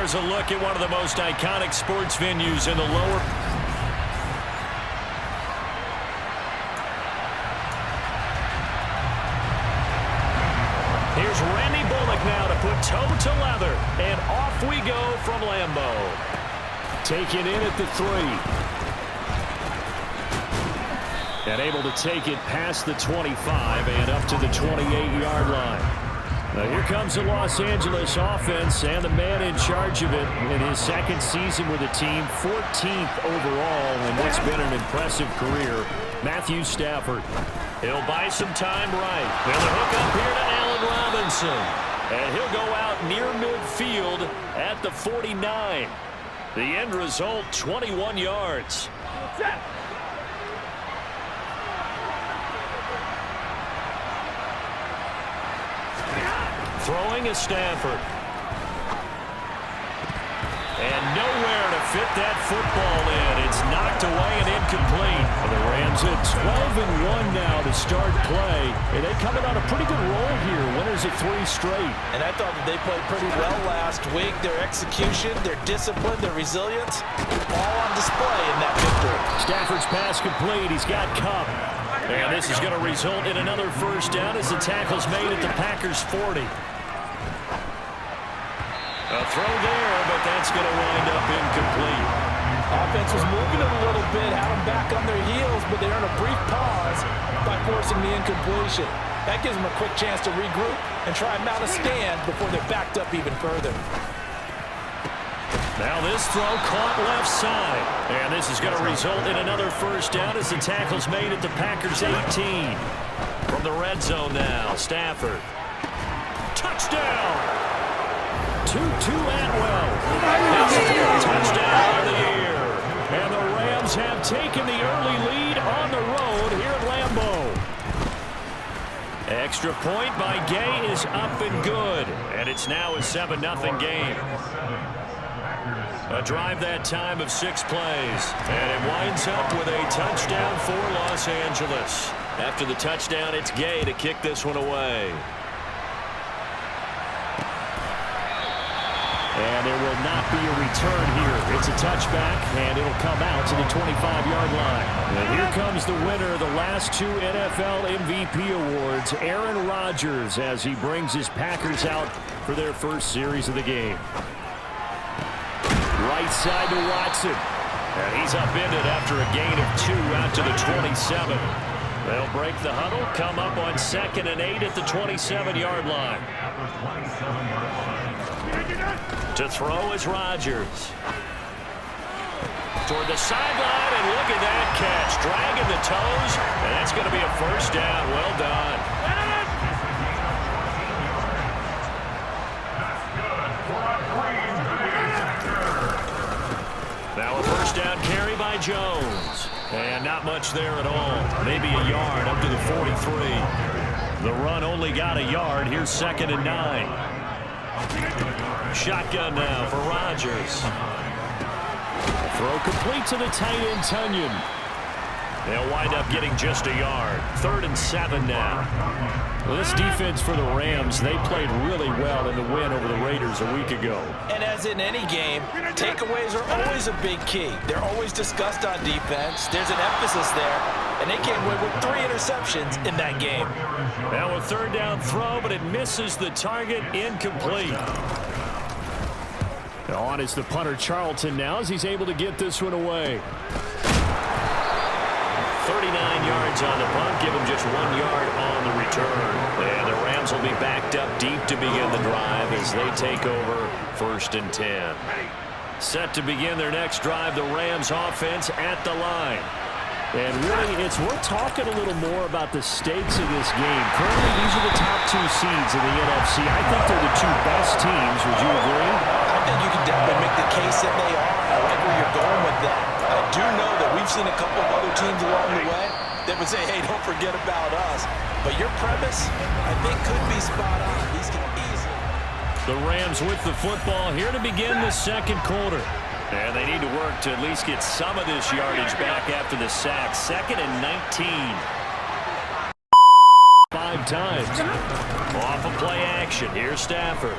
Here's a look at one of the most iconic sports venues in the lower. Here's Randy Bullock now to put toe to leather. And off we go from Lambeau. Taken in at the 3. And able to take it past the 25 and up to the 28-yard line. Now here comes the Los Angeles offense and the man in charge of it in his second season with the team, 14th overall in what's been an impressive career, Matthew Stafford. He'll buy some time right. And the hook up here to Allen Robinson. And he'll go out near midfield at the 49. The end result, 21 yards. Throwing is Stafford. And nowhere to fit that football in. It's knocked away and incomplete. And the Rams at 12-1 now to start play. And they're coming on a pretty good roll here. Winners of 3 straight. And I thought that they played pretty well last week. Their execution, their discipline, their resilience, all on display in that victory. Stafford's pass complete. He's got Cup. And this is going to result in another first down as the tackle's made at the Packers' 40. A throw there, but that's going to wind up incomplete. Offense was moving it a little bit, had them back on their heels, but they earned a brief pause by forcing the incompletion. That gives them a quick chance to regroup and try and mount a stand before they're backed up even further. Now this throw caught left side. And this is going to result in another first down as the tackle's made at the Packers' 18. From the red zone now, Stafford. Touchdown! Tutu Atwell. His 3rd touchdown of the year. And the Rams have taken the early lead on the road here at Lambeau. Extra point by Gay is up and good. And it's now a 7-0 game. A drive that time of 6 plays. And it winds up with a touchdown for Los Angeles. After the touchdown, it's Gay to kick this one away. And there will not be a return here. It's a touchback, and it'll come out to the 25-yard line. And here comes the winner of the last 2 NFL MVP awards, Aaron Rodgers, as he brings his Packers out for their first series of the game. Right side to Watson. And he's upended after a gain of 2 out to the 27. They'll break the huddle, come up on 2nd and 8 at the 27-yard line. To throw is Rodgers. Toward the sideline, and look at that catch. Dragging the toes, and that's going to be a first down. Well done. Now a first down carry by Jones. And not much there at all. Maybe a yard up to the 43. The run only got a yard. Here's 2nd and 9. Shotgun now for Rodgers. Throw complete to the tight end, Tunyon. They'll wind up getting just a yard. 3rd and 7 now. Well, this defense for the Rams, they played really well in the win over the Raiders a week ago. And as in any game, takeaways are always a big key. They're always discussed on defense. There's an emphasis there. And they came away with 3 interceptions in that game. Now a 3rd down throw, but it misses the target, incomplete. On is the punter Charlton now as he's able to get this one away. 39 yards on the punt, give him just 1 yard on the return. And the Rams will be backed up deep to begin the drive as they take over 1st and 10. Set to begin their next drive, the Rams offense at the line. And really, it's worth talking a little more about the stakes of this game. Currently, these are the top 2 seeds in the NFC. I think they're the 2 best teams. Would you agree? I think you can definitely make the case that they are. I like where you're going with that. I do know that we've seen a couple of other teams along the way that would say, hey, don't forget about us. But your premise, I think, could be spot on. These can easily. The Rams with the football here to begin the 2nd quarter. And they need to work to at least get some of this yardage back after the sack. 2nd and 19. 5 times. Off of play action. Here's Stafford.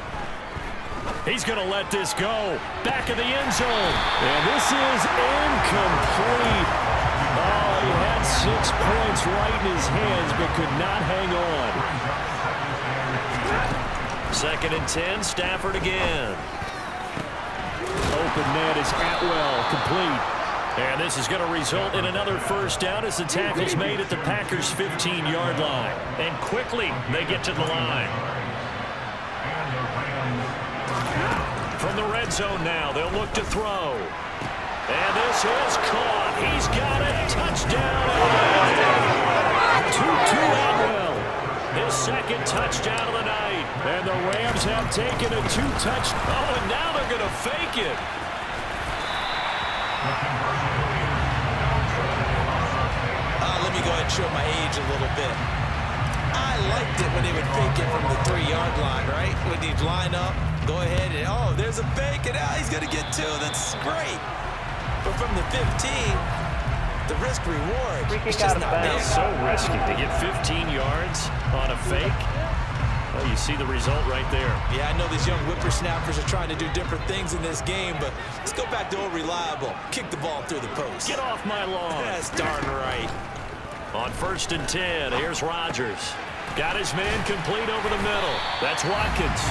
He's going to let this go. Back of the end zone. And this is incomplete. Oh, he had 6 points right in his hands, but could not hang on. 2nd and 10, Stafford again. Open net is Atwell, complete. And this is going to result in another first down as the tackle's made at the Packers' 15-yard line. And quickly, they get to the line. From the red zone now, they'll look to throw. And this is caught. He's got it. Touchdown. Tutu Atwell. His 2nd touchdown of the night. And the Rams have taken a 2-touch. Oh, and now they're going to fake it. Let me go ahead and show my age a little bit. I liked it when they would fake it from the 3-yard line, right? When he'd line up, go ahead and, oh, there's a fake, and now he's going to get 2. That's great. But from the 15, the risk reward is just not there. So risky to get 15 yards on a fake. Well, you see the result right there. Yeah, I know these young whippersnappers are trying to do different things in this game, but let's go back to old reliable. Kick the ball through the post. Get off my lawn. That's darn right. On 1st and 10, here's Rodgers. Got his man complete over the middle. That's Watkins.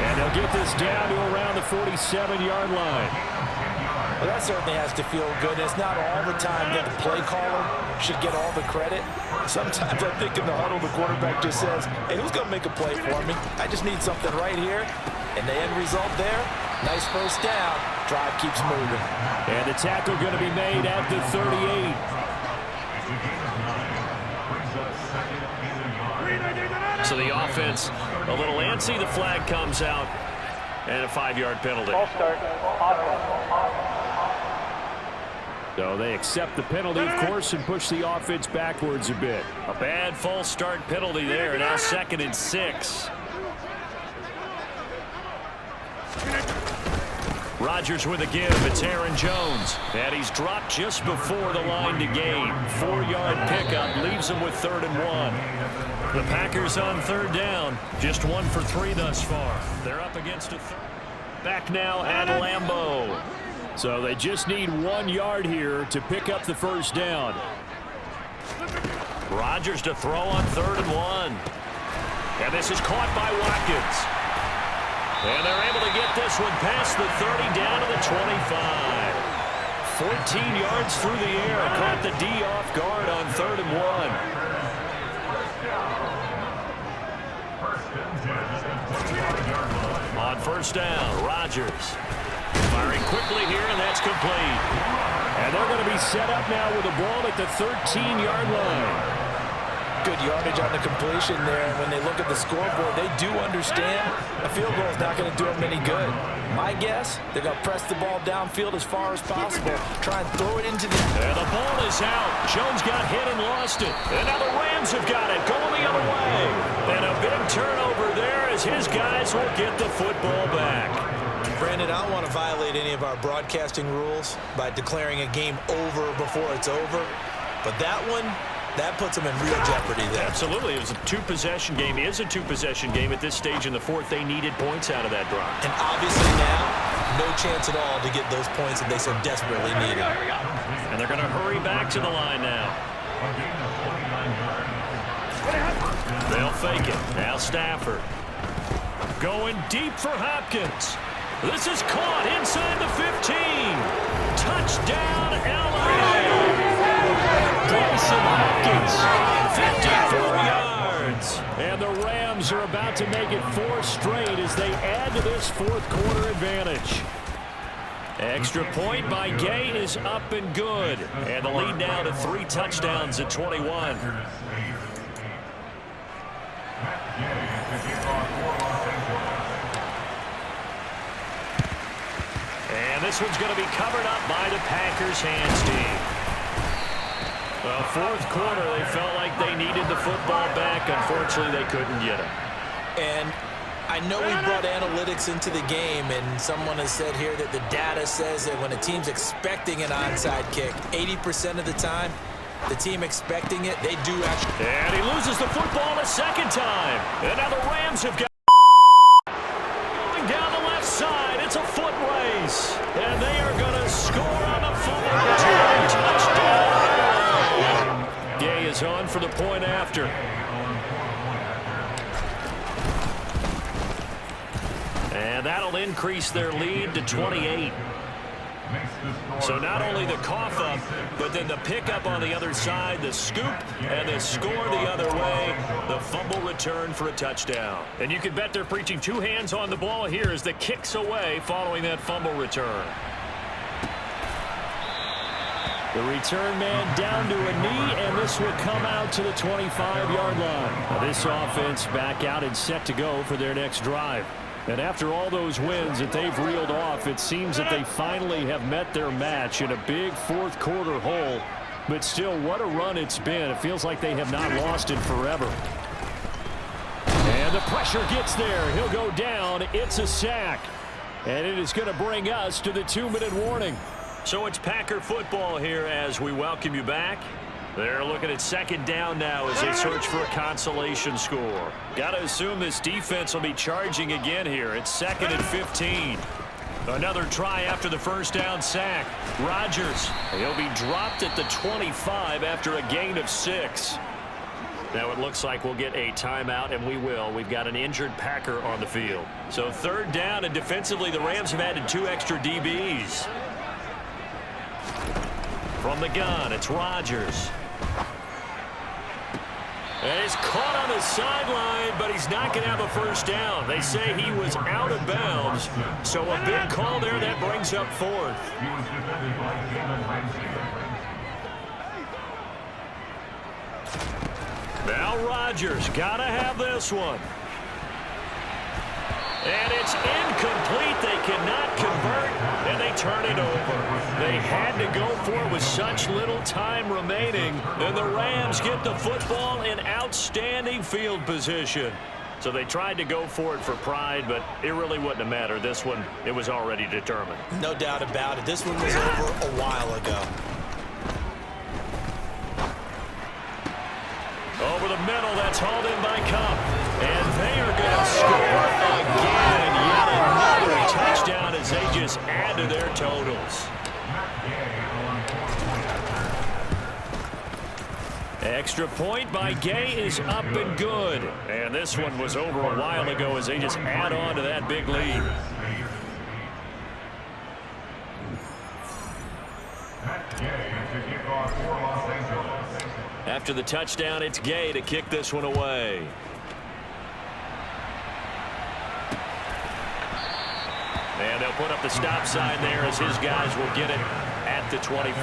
And he'll get this down to around the 47-yard line. Well, that certainly has to feel good. It's not all the time that the play caller should get all the credit. Sometimes I think in the huddle, the quarterback just says, hey, who's going to make a play for me? I just need something right here. And the end result there, nice first down. Drive keeps moving. And the tackle going to be made at the 38. So the offense a little antsy. The flag comes out. And a 5-yard penalty. False start. So they accept the penalty, of course, and push the offense backwards a bit. A bad false start penalty there. Now 2nd and 6. Rodgers with a give. It's Aaron Jones. And he's dropped just before the line to gain. 4-yard pickup leaves him with 3rd and 1. The Packers on 3rd down. Just 1 for 3 thus far. They're up against a back now at Lambeau. So they just need 1 yard here to pick up the first down. Rodgers to throw on 3rd and 1. And this is caught by Watkins. And they're able to get this one past the 30 down to the 25. 14 yards through the air. Caught the D off guard on 3rd and 1. On 1st down, Rodgers. Firing quickly here, and that's complete. And they're going to be set up now with the ball at the 13-yard line. Good yardage on the completion there. And when they look at the scoreboard, they do understand a field goal is not going to do them any good. My guess, they're going to press the ball downfield as far as possible. Try and throw it into the... And the ball is out. Jones got hit and lost it. And now the Rams have got it, going the other way. And a big turnover there as his guys will get the football back. Brandon, I don't want to violate any of our broadcasting rules by declaring a game over before it's over. But that one, that puts them in real jeopardy there. Absolutely. It was a 2-possession game. It is a 2-possession game at this stage in the 4th. They needed points out of that drive. And obviously now, no chance at all to get those points that they so desperately needed. And they're going to hurry back to the line now. They'll fake it. Now Stafford. Going deep for Hopkins. This is caught inside the 15. Touchdown, LA. Bryson Hopkins, 54 yards. And the Rams are about to make it 4 straight as they add to this 4th quarter advantage. Extra point by Gay is up and good. And the lead now to 3 touchdowns at 21. And this one's going to be covered up by the Packers hands team. Well, 4th quarter, they felt like they needed the football back. Unfortunately, they couldn't get it. And I know we brought analytics into the game, and someone has said here that the data says that when a team's expecting an onside kick, 80% of the time, the team expecting it, they do actually. And he loses the football a 2nd time. And now the Rams have got down the left race. And they are going to score on the fumble return. Touchdown. Gay is on for the point after. And that'll increase their lead to 28. So not only the cough up, but then the pickup on the other side, the scoop, and the score the other way, the fumble return for a touchdown. And you can bet they're preaching two hands on the ball here as the kicks away following that fumble return. The return man down to a knee, and this will come out to the 25-yard line. Now this offense back out and set to go for their next drive. And after all those wins that they've reeled off, it seems that they finally have met their match in a big fourth quarter hole. But still, what a run it's been. It feels like they have not lost in forever. And the pressure gets there. He'll go down. It's a sack. And it is going to bring us to the 2-minute warning. So it's Packer football here as we welcome you back. They're looking at second down now as they search for a consolation score. Got to assume this defense will be charging again here. It's 2nd and 15. Another try after the first down sack. Rodgers, he'll be dropped at the 25 after a gain of 6. Now it looks like we'll get a timeout, and we will. We've got an injured Packer on the field. So 3rd down, and defensively the Rams have added 2 extra DBs. From the gun, it's Rodgers. And he's caught on the sideline, but he's not going to have a first down. They say he was out of bounds. So a big call there that brings up 4th. Now Rodgers got to have this one. And it's incomplete. They cannot convert, and they turn it over. They had to go for it with such little time remaining, and the Rams get the football in outstanding field position. So they tried to go for it for pride, but it really wouldn't have mattered. This one, it was already determined. No doubt about it. This one was over a while ago. Over the middle, that's hauled in by Cup. And they are going to score again. Yet another touchdown as they just add to their totals. Extra point by Gay is up and good. And this one was over a while ago as they just add on to that big lead. After the touchdown, it's Gay to kick this one away. And they'll put up the stop sign there as his guys will get it at the 25.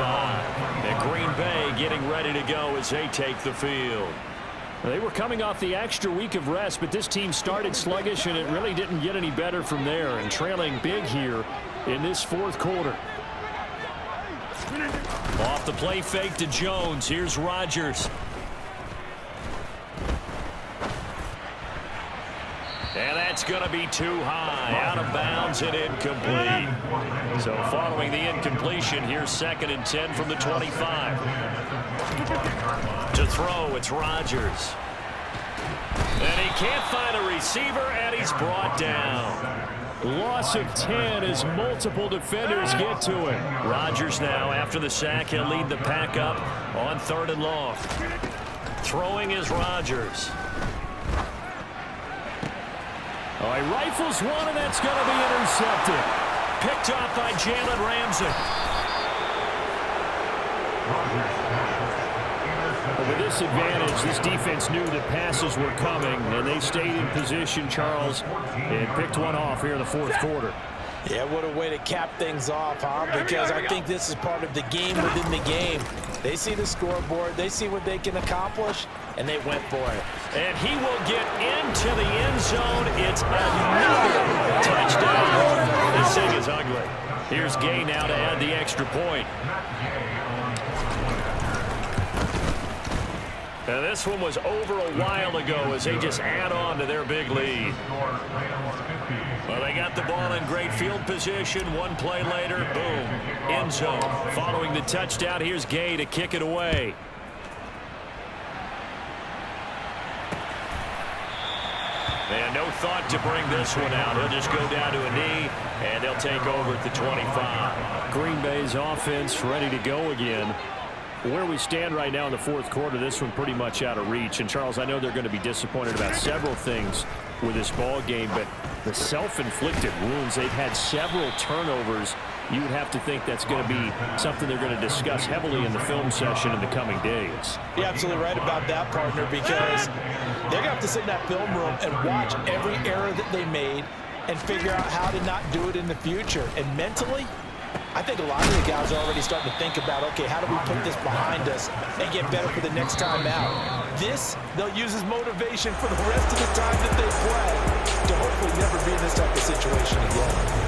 And Green Bay getting ready to go as they take the field. They were coming off the extra week of rest, but this team started sluggish, and it really didn't get any better from there, and trailing big here in this fourth quarter. Off the play fake to Jones. Here's Rodgers. And that's going to be too high. Out of bounds and incomplete. So following the incompletion, here's 2nd and 10 from the 25. To throw, it's Rodgers. And he can't find a receiver, and he's brought down. Loss of 10 as multiple defenders get to it. Rodgers now, after the sack, he'll lead the pack up on 3rd and long. Throwing is Rodgers. Oh, he rifles one, and that's going to be intercepted. Picked off by Jalen Ramsey. With this advantage, this defense knew that passes were coming, and they stayed in position, Charles, and picked one off here in the fourth quarter. Yeah, what a way to cap things off, huh? Because I think this is part of the game within the game. They see the scoreboard, they see what they can accomplish, and they went for it. And he will get into the end zone. It's another touchdown. This thing is ugly. Here's Gay now to add the extra point. And this one was over a while ago as they just add on to their big lead. Well, they got the ball in great field position. One play later, boom, end zone. Following the touchdown, here's Gay to kick it away. And no thought to bring this one out. He'll just go down to a knee, and they'll take over at the 25. Green Bay's offense ready to go again. Where we stand right now in the fourth quarter, this one pretty much out of reach. And, Charles, I know they're going to be disappointed about several things with this ball game, but the self-inflicted wounds, they've had several turnovers. You would have to think that's going to be something they're going to discuss heavily in the film session in the coming days. You're absolutely right about that, partner, because they're going to have to sit in that film room and watch every error that they made and figure out how to not do it in the future. And mentally, I think a lot of the guys are already starting to think about, okay, how do we put this behind us and get better for the next time out? This, they'll use as motivation for the rest of the time that they play to hopefully never be in this type of situation again.